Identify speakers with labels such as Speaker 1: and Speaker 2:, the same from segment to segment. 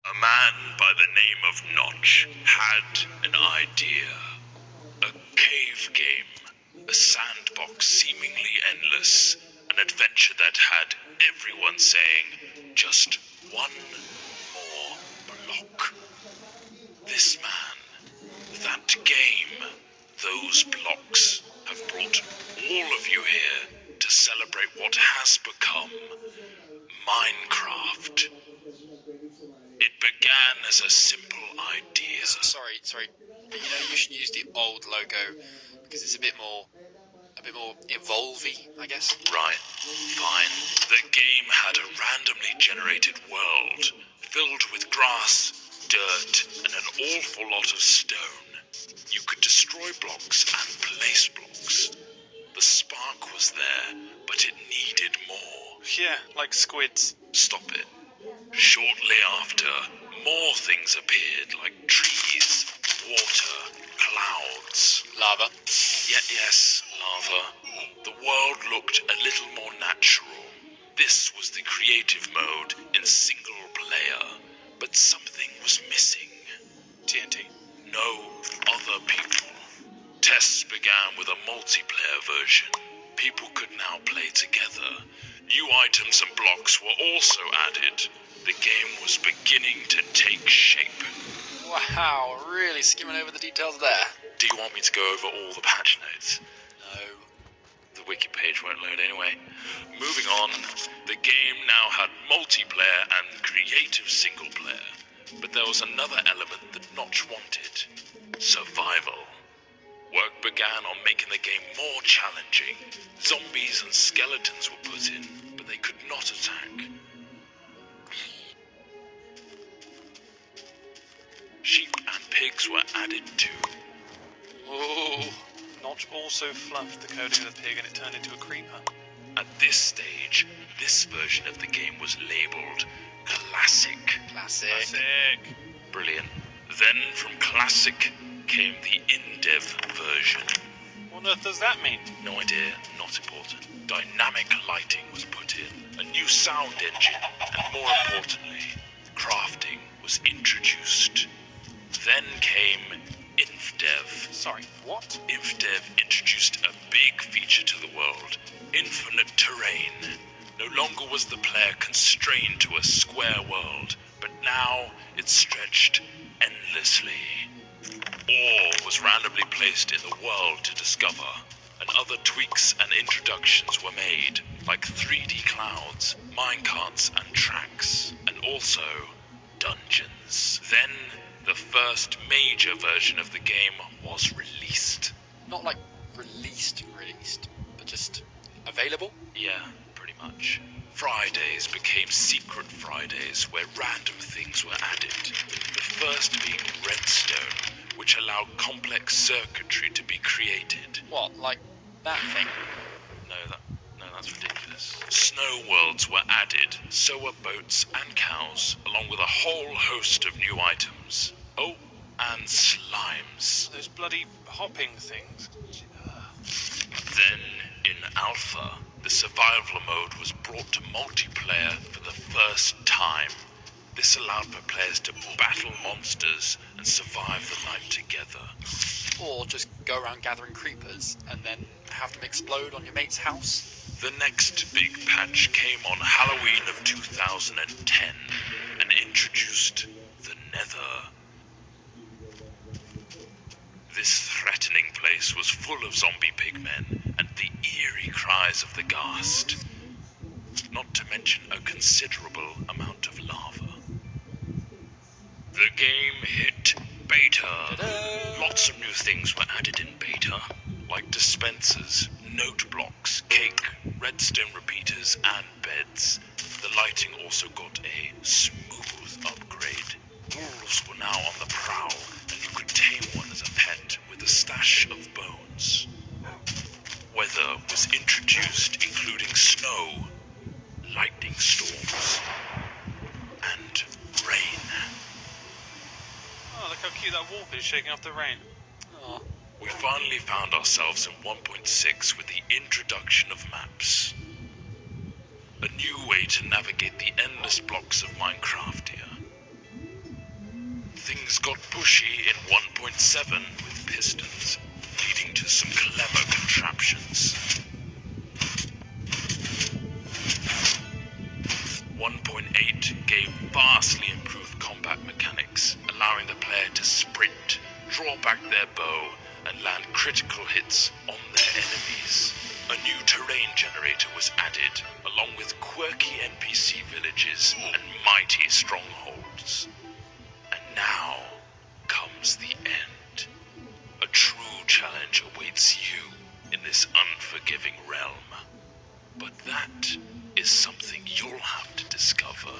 Speaker 1: A man by the name of Notch had an idea. A cave game, a sandbox seemingly endless, an adventure that had everyone saying, just one more block. This man, that game, those blocks have brought all of you here to celebrate what has become Minecraft. It began as a simple idea.
Speaker 2: Sorry. But you should use the old logo because it's a bit more evolvey, I guess.
Speaker 1: Right, fine. The game had a randomly generated world filled with grass, dirt, and an awful lot of stone. You could destroy blocks and place blocks. The spark was there, but it needed more.
Speaker 3: Yeah, like squids.
Speaker 1: Stop it. Shortly after, more things appeared, like trees, water, clouds.
Speaker 2: Lava.
Speaker 1: Yes, lava. The world looked a little more natural. This was the creative mode in single player, but something was missing.
Speaker 3: TNT.
Speaker 1: No other people. Tests began with a multiplayer version. People could now play together. New items and blocks were also added. The game was beginning to take shape.
Speaker 2: Wow, really skimming over the details there.
Speaker 1: Do you want me to go over all the patch notes?
Speaker 2: No.
Speaker 1: The wiki page won't load anyway. Moving on, the game now had multiplayer and creative single player. But there was another element that Notch wanted. Survival. Work began on making the game more challenging. Zombies and skeletons were put in, but they could not attack. Sheep and pigs were added too.
Speaker 2: Oh.
Speaker 3: Notch also fluffed the coding of the pig and it turned into a creeper.
Speaker 1: At this stage, this version of the game was labeled Classic.
Speaker 2: Classic.
Speaker 1: Brilliant. Then from Classic came the in-dev version.
Speaker 3: What on earth does that mean?
Speaker 1: No idea, not important. Dynamic lighting was put in, a new sound engine, and more importantly, crafting was introduced. Then came InfDev.
Speaker 3: Sorry, what?
Speaker 1: InfDev introduced a big feature to the world, infinite terrain. No longer was the player constrained to a square world, but now it stretched endlessly. Ore was randomly placed in the world to discover, and other tweaks and introductions were made, like 3D clouds, minecarts and tracks, and also dungeons. Then, the first major version of the game was released.
Speaker 2: Not like released, but just available?
Speaker 1: Yeah, pretty much. Fridays became Secret Fridays, where random things were added. The first being Redstone, which allowed complex circuitry to be created.
Speaker 2: What, like that thing?
Speaker 1: No, that's ridiculous. Snow worlds were added, so were boats and cows, along with a whole host of new items. Oh, and slimes.
Speaker 3: Those bloody hopping things.
Speaker 1: Then, in Alpha, the survival mode was brought to multiplayer for the first time. This allowed for players to battle monsters and survive the night together.
Speaker 2: Or just go around gathering creepers and then have them explode on your mate's house?
Speaker 1: The next big patch came on Halloween of 2010 and introduced the Nether. This threatening place was full of zombie pigmen and the eerie cries of the ghast, not to mention a considerable amount of lava. The game hit beta.
Speaker 2: Ta-da!
Speaker 1: Lots of new things were added in beta, like dispensers, note blocks, cake, redstone repeaters, and beds. The lighting also got a smooth upgrade. Wolves were now on the prowl, and you could tame one as a pet with a stash of bones. Weather was introduced, including snow, lightning storms, and rain.
Speaker 3: Oh, look how cute that wolf is shaking off the rain.
Speaker 2: Oh,
Speaker 1: We finally found ourselves in 1.6 with the introduction of maps. A new way to navigate the endless blocks of Minecraft here. things got pushy in 1.7 with pistons, leading to some clever contraptions. 1.8 gave vastly improved combat mechanics, allowing the player to sprint, draw back their bow, and land critical hits on their enemies. A new terrain generator was added, along with quirky NPC villages and mighty strongholds. And now comes the end. A true challenge awaits you in this unforgiving realm. But that is something you'll have to discover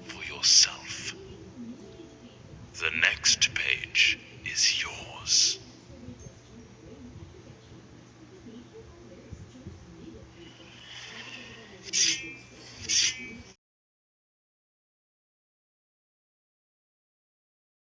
Speaker 1: for yourself. The next page is yours.